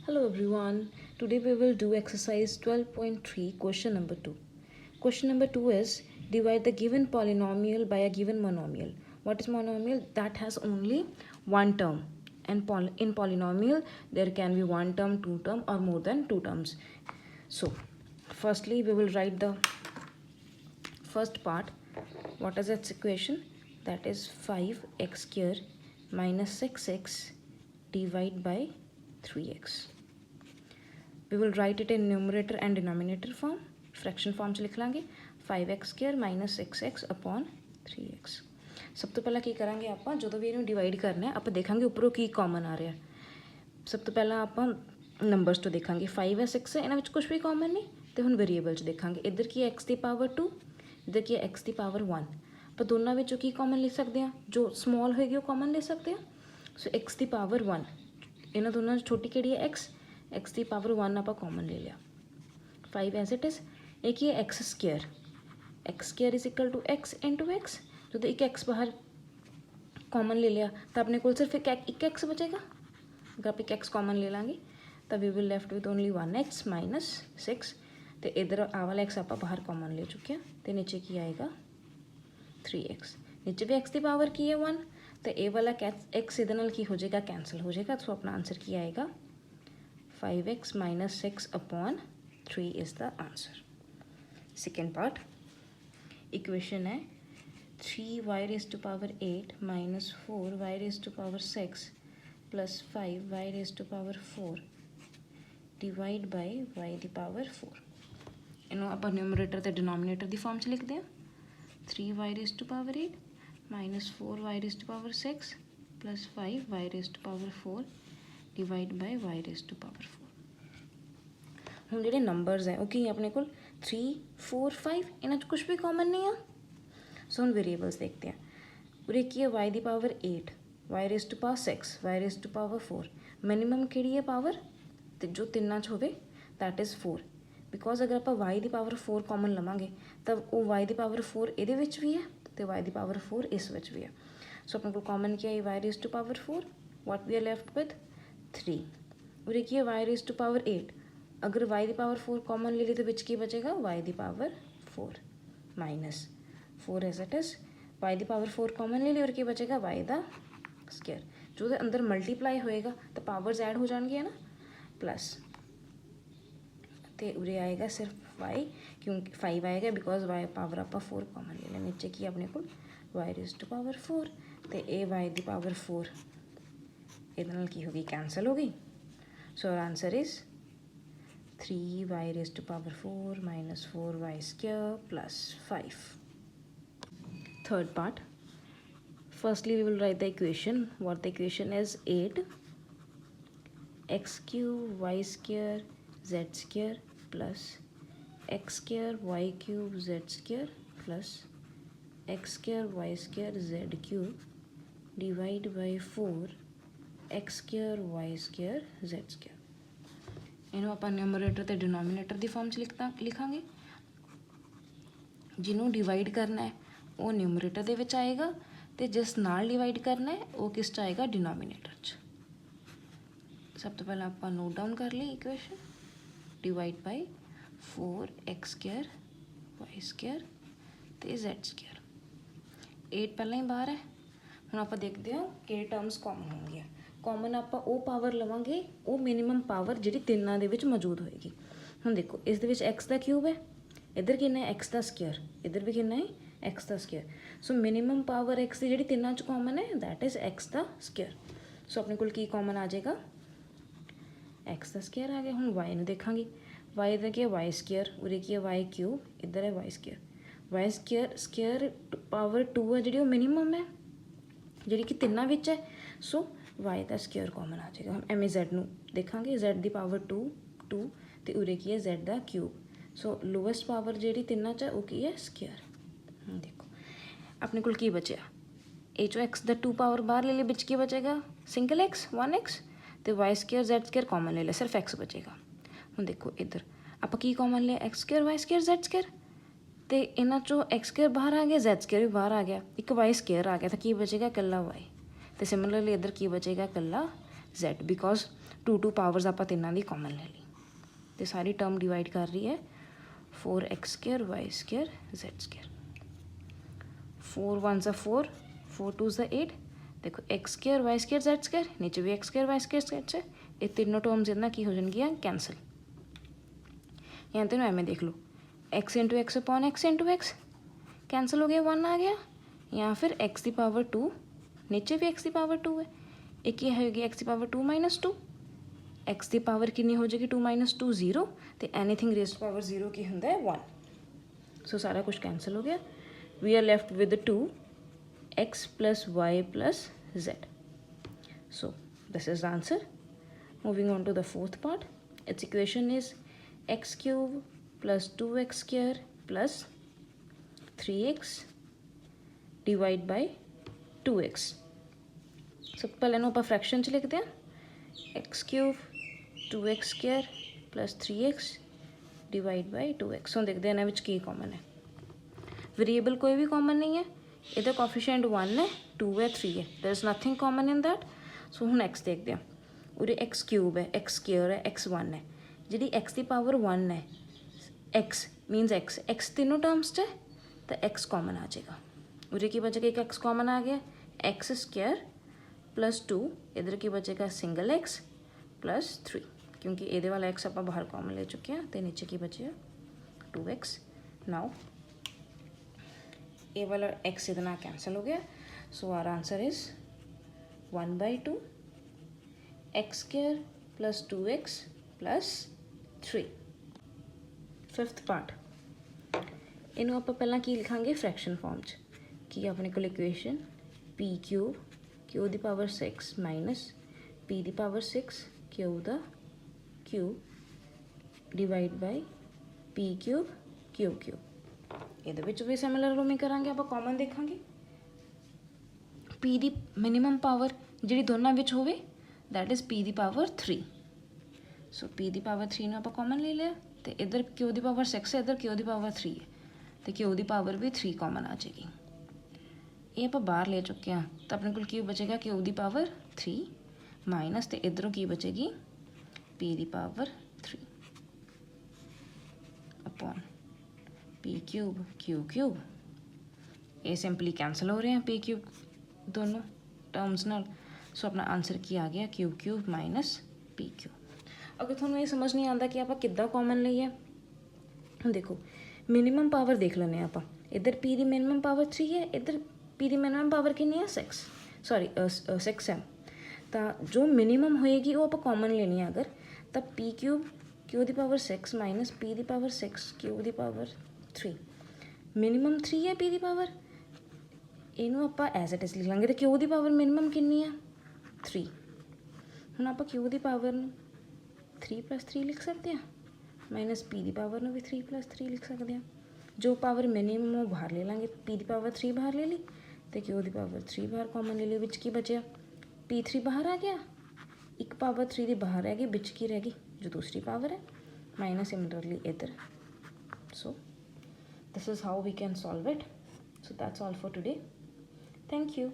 Hello everyone. Today we will do exercise 12.3 question number 2. Question number 2 is divide the given polynomial by a given monomial. What is monomial? That has only one term. And in polynomial there can be one term, two term or more than two terms. So firstly we will write the first part. What is its equation? That is 5x square minus 6x divided by 3x. We will write it in numerator and denominator form. Fraction form च लिख लाँगे 5x square minus 6x upon 3x। सब तो पहला की करांगे ਆਪਾਂ ਜਦੋਂ ਵੀ ਇਹਨੂੰ ਡਿਵਾਈਡ ਕਰਨਾ ਹੈ ਆਪਾਂ ਦੇਖਾਂਗੇ ਉੱਪਰੋਂ ਕੀ ਕਾਮਨ ਆ ਰਿਹਾ। ਸਭ ਤੋਂ ਪਹਿਲਾਂ ਆਪਾਂ ਨੰਬਰਸ ਤੋਂ ਦੇਖਾਂਗੇ 5 ਹੈ 6 ਹੈ ਇਹਨਾਂ ਵਿੱਚ ਕੁਝ ਵੀ ਕਾਮਨ ਨਹੀਂ ਤੇ ਹੁਣ ਵੇਰੀਏਬਲ ਚ ਦੇਖਾਂਗੇ ਇੱਧਰ ਕੀ ਹੈ x ਦੀ ਪਾਵਰ 2 ਇੱਧਰ ਕੀ ਹੈ x ਦੀ ਪਾਵਰ 1 ਆਪਾਂ ਦੋਨਾਂ ਵਿੱਚੋਂ ਕੀ ਕਾਮਨ ਲੈ ਸਕਦੇ ਹਾਂ ਜੋ ਸਮਾਲ ਹੋਏਗੀ ਉਹ ਕਾਮਨ ਲੈ ਸਕਦੇ ਹਾਂ। ਸੋ x ਦੀ ਪਾਵਰ 1 ਇਹਨਾਂ ਦੋਨਾਂ ਚ ਛੋਟੀ ਕਿਹੜੀ ਹੈ x ਦੀ ਪਾਵਰ 1 ਆਪਾਂ ਕਾਮਨ ਲੈ ਲਿਆ 5 ਐਜ਼ ਇਟ ਇਜ਼। एक ही है x square is equal to x into x जो तो एक एक्स बाहर कॉमन ले लिया तो अपने को सिर्फ एक एक्स बचेगा। अगर आप एक एक्स कॉमन ले लेंगे तब we will left with only 1x minus 6 तो इधर आ वाला एक्स आप बाहर कॉमन ले चुके हैं तो नीचे की आएगा 3x। नीचे भी एक्स की पावर की है 1 तो ए वाला एक्स इधर नाल की हो जाएगा कैंसल हो जाएगा तो अपना आंसर की आएगा 5x minus 6 upon 3 is the answer. Second part equation है 3y raise to power 8 minus 4y raise to power 6 plus 5y raise to power 4 divide by y दी पावर 4। इनू आप न्यूमरेटर ते डिनोमिनेटर दी फॉर्म च लिखते हैं 3y raise to power 8 minus 4y raise to power 6 plus 5y raise to power 4 divide by y raise to power 4। ਹੁਣ ਜਿਹੜੇ numbers ਹੈ ਉਹ ਕੀ ਆਪਣੇ ਕੋਲ 3 4 5 ਇਹਨਾਂ 'ਚ ਕੁਛ ਵੀ ਕਾਮਨ ਨਹੀਂ ਆ। ਸੋ ਹੁਣ ਵੇਰੀਏਬਲਸ ਦੇਖते हैं ਉਰੇ ਕੀ ਹੈ y ਦੀ power 8 y raise to power 6 y raise to power 4 minimum ਕਿਹੜੀ ਹੈ ਪਾਵਰ ਤੇ ਜੋ ਤਿੰਨਾਂ 'ਚ ਹੋਵੇ ਦੈਟ ਇਜ਼ 4 ਬਿਕੋਜ਼ ਅਗਰ ਆਪਾਂ y ਦੀ ਪਾਵਰ 4 ਕਾਮਨ ਲਵਾਂਗੇ ਤਾਂ ਉਹ y ਦੀ ਪਾਵਰ 4 ਇਹਦੇ ਵਿੱਚ ਵੀ ਹੈ ਤੇ y ਦੀ ਪਾਵਰ 4 ਇਸ ਵਿੱਚ ਵੀ ਹੈ। ਸੋ ਆਪਣੇ ਕੋਲ ਕਾਮਨ ਕੀ ਹੈ y raise to power 4 what we are left with 3 ਉਰੇ ਕੀ ਹੈ y ਰੇਜ਼ ਟੂ ਪਾਵਰ 8 अगर y की पावर 4 कॉमन ले ली तो बिच की बचेगा y की power 4 minus 4 as it is y की पावर 4 कॉमन ले ली और की बचेगा y का स्क्वायर जो अंदर मल्टीप्लाई होएगा तो पावर्स ऐड हो जाएंगे ना प्लस तो उरे आएगा सिर्फ y क्योंकि 5 आएगा बिकॉज y पावर आप 4 कॉमन ले लें नीचे की अपने को y रेज टू पावर 4 तो ये y की पावर 4 ये की होगी कैंसल हो गई। So answer is 3y raised to power 4 minus 4y square plus 5. Third part. Firstly, we will write the equation. What the equation is 8 x cube y square z square plus x square y cube z square plus x square y square z cube divided by 4 x square y square z square। ਇਹਨੂੰ ਆਪਾਂ ਨਿਊਮਰੇਟਰ ਤੇ denominator ਦੀ farm 'ਚ ਲਿਖਾਂਗੇ ਜਿਹਨੂੰ divide ਕਰਨਾ ਹੈ ਉਹ ਨਿਊਮਰੇਟਰ ਦੇ ਵਿੱਚ ਆਏਗਾ ਤੇ ਜਿਸ ਨਾਲ ਡਿਵਾਈਡ ਕਰਨਾ ਹੈ ਉਹ ਕਿਸ 'ਚ ਆਏਗਾ ਡਿਨੋਮੀਨੇਟਰ 'ਚ। ਸਭ ਤੋਂ ਪਹਿਲਾਂ ਆਪਾਂ ਨੋਟ ਡਾਊਨ ਕਰ ਲਈ equation divide by 4x square y square ਤੇ z ਸਕੁਅਰ 8 ਪਹਿਲਾਂ ਹੀ ਬਾਹਰ ਹੈ। ਹੁਣ ਆਪਾਂ ਦੇਖਦੇ ਹਾਂ ਕਿਹੜੇ ਟਰਮਸ ਕਾਮਨ ਹੋਣਗੀਆਂ। कॉमन आप पावर लवांगे वो मिनीमम पावर जी तिना मौजूद होएगी। हम देखो इस एक्स का क्यूब है इधर कि एक्स का स्क्वेयर इधर भी कि एक्स का square so minimum power x की जी तिना कॉमन है दैट इज़ एक्स का स्क्वेयर। सो अपने को कॉमन आ जाएगा एक्स का स्क्वेयर आ गया। हम वाई में देखा वाई इधर की है वाई स्क्वेयर उरे की है वाई क्यूब इधर है वाई स्क्वेयर स्क्वेयर पावर 2 है जी मिनीमम है जी कि तिना है। सो y का स्क्वेयर कॉमन आ जाएगा। हम एम z ਨੂੰ ਦੇਖਾਂਗੇ z ਦੀ ਪਾਵਰ 2 2 ਤੇ ਉਰੇ ਕੀ ਹੈ z ਦਾ ਕਿਊਬ। ਸੋ ਲੋਐਸਟ ਪਾਵਰ ਜਿਹੜੀ ਤਿੰਨਾਂ 'ਚ ਉਹ ਕੀ ਹੈ ਸਕੁਅਰ। ਦੇਖੋ ਆਪਣੇ ਕੋਲ ਕੀ ਬਚਿਆ ਇਹ 'ਚੋਂ x ਦਾ 2 ਪਾਵਰ ਬਾਹਰ ਲੈ ਲਈ ਵਿੱਚ ਕੀ ਬਚੇਗਾ ਸਿੰਗਲ x 1x ਤੇ y ਸਕੁਅਰ z ਸਕੁਅਰ ਕॉमन ਲੈ ਲਿਆ ਸਿਰਫ x ਬਚੇਗਾ। ਹੁਣ ਦੇਖੋ ਇੱਧਰ ਆਪਾਂ ਕੀ ਕॉमन ਲਿਆ x square y square z square ਤੇ ਇਹਨਾਂ 'ਚੋਂ x ਸਕੁਅਰ ਬਾਹਰ ਆ ਗਿਆ z ਸਕੁਅਰ ਵੀ ਬਾਹਰ ਆ ਗਿਆ ਇੱਕ y ਸਕੁਅਰ ਆ ਗਿਆ ਤਾਂ ਕੀ ਬਚੇਗਾ ਇਕੱਲਾ y। तो सिमिलरली इधर की बचेगा कल्ला z बिकॉज टू पावर्स आप तिना की कॉमन ले ली तो सारी टर्म डिवाइड कर रही है 4x² y² z²। 4 1 ज़ा 4, 4 2 ज़ा 8। देखो x² y² z², नीचे भी x² y² z², ये तीनों टर्म्स इतना की हो जाएगी कैंसल। यहाँ तेनों एवं देख लो x into x upon x into x cancel हो गया, 1 आ गया। या फिर x की पावर 2, नीचे भी x की पावर 2 है, एक ये होगी x की पावर 2 माइनस 2, x की पावर कितनी हो जाएगी 2 माइनस 2 0, तो एनीथिंग रेज़ टू पावर 0 की होंगे 1। सो सारा कुछ कैंसल हो गया। We are left with 2x plus y plus z। So this is the answer. Moving on to the fourth part, it's equation is x³ plus 2x² plus 3x divide by 2x। सब पहले आप fraction च लिखते हैं x³ 2x² plus 3x divide by 2x। हम देखते हैं इन्होंने की कॉमन है। वेरिएबल कोई भी कॉमन नहीं है, इधर कोफिशिएंट 1 है 2 है 3 है, there is nothing common in that. So हम x देखते हैं, उरे x³ है x² है x1 है, जी x की पावर 1 है x मीनस x तीनों टर्म्स च तो x कॉमन आ जाएगा। उरे की बचेगा एक x कॉमन आ गया x² प्लस 2, इधर की बचेगा सिंगल x प्लस 3, क्योंकि ये वाला x आप बाहर कॉमन ले चुके हैं, तो नीचे की बचे 2x। नाउ ये वाला x इतना कैंसिल हो गया। So our answer is 1/2 x² plus 2x plus 3। Fifth part, इनू आप पहला की लिखांगे फ्रैक्शन फॉर्म च कि अपने को इक्वेशन p³ क्यू दी पावर 6 माइनस p दी पावर 6 क्यू दा cube divide by p³ Q. ਇਹਦੇ ਵਿੱਚ ਵੀ ਸਿਮਿਲਰ ਉਵੇਂ ਕਰਾਂਗੇ, ਆਪਾਂ ਕਾਮਨ ਦੇਖਾਂਗੇ p ਦੀ ਮਿਨੀਮਮ ਪਾਵਰ ਜਿਹੜੀ ਦੋਨਾਂ ਵਿੱਚ ਹੋਵੇ that is p the power 3। So p the power 3 ਨੂੰ ਆਪਾਂ ਕਾਮਨ ਲੈ ਲਿਆ, ਤੇ ਇੱਧਰ q ਦੀ ਪਾਵਰ 6 ਹੈ, ਇੱਧਰ q ਦੀ ਪਾਵਰ 3 ਹੈ, ਤੇ q ਦੀ ਪਾਵਰ ਵੀ 3 ਕਾਮਨ ਆ ਜਾਏਗੀ। ਇਹ ਆਪਾਂ ਬਾਹਰ ਲੈ ਚੁੱਕੇ ਹਾਂ, ਤਾਂ ਆਪਣੇ ਕੋਲ ਕੀ ਬਚੇਗਾ q ਦੀ ਪਾਵਰ 3 ਮਾਈਨਸ, ਤੇ ਇੱਧਰੋਂ ਕੀ ਬਚੇਗੀ p ਦੀ ਪਾਵਰ 3 अपॉन p³ q³। ये सिंपली कैंसल हो रहे हैं p³ दोनों टर्म्स नाल। सो अपना आंसर की आ गया q³ माइनस p³। अगर थोड़ा ये समझ नहीं आता कि आप किद्दां कॉमन लईए, देखो मिनीमम पावर देख लें आप, इधर p की मिनीमम पावर 3 है, इधर p की मिनीमम पावर कितनी है 6, सॉरी 6 है, तो जो मिनीमम होएगी वो आप कॉमन लेनी है अगर, तब p³ q की पावर 6 माइनस p की पावर 6 q की पावर 3, मिनीमम 3 है p की पावर, इनू आप एज इट इज लिख लेंगे, तो q की पावर मिनीमम कितनी है 3। हम आप q की पावर 3 + 3 लिख सकते हैं, माइनस p की पावर भी 3 + 3 लिख सकते हैं। जो पावर मिनीमम वो बाहर ले लेंगे, p की पावर 3 बाहर ले ली, तो q की पावर 3 बाहर कॉमन ले ली, विच की बचा p3 बाहर आ गया, एक पावर 3 की बाहर रह गई, बिच की रह गई जो दूसरी पावर है माइनस सिमिलरली इधर। सो this is how we can solve it. So that's all for today. Thank you.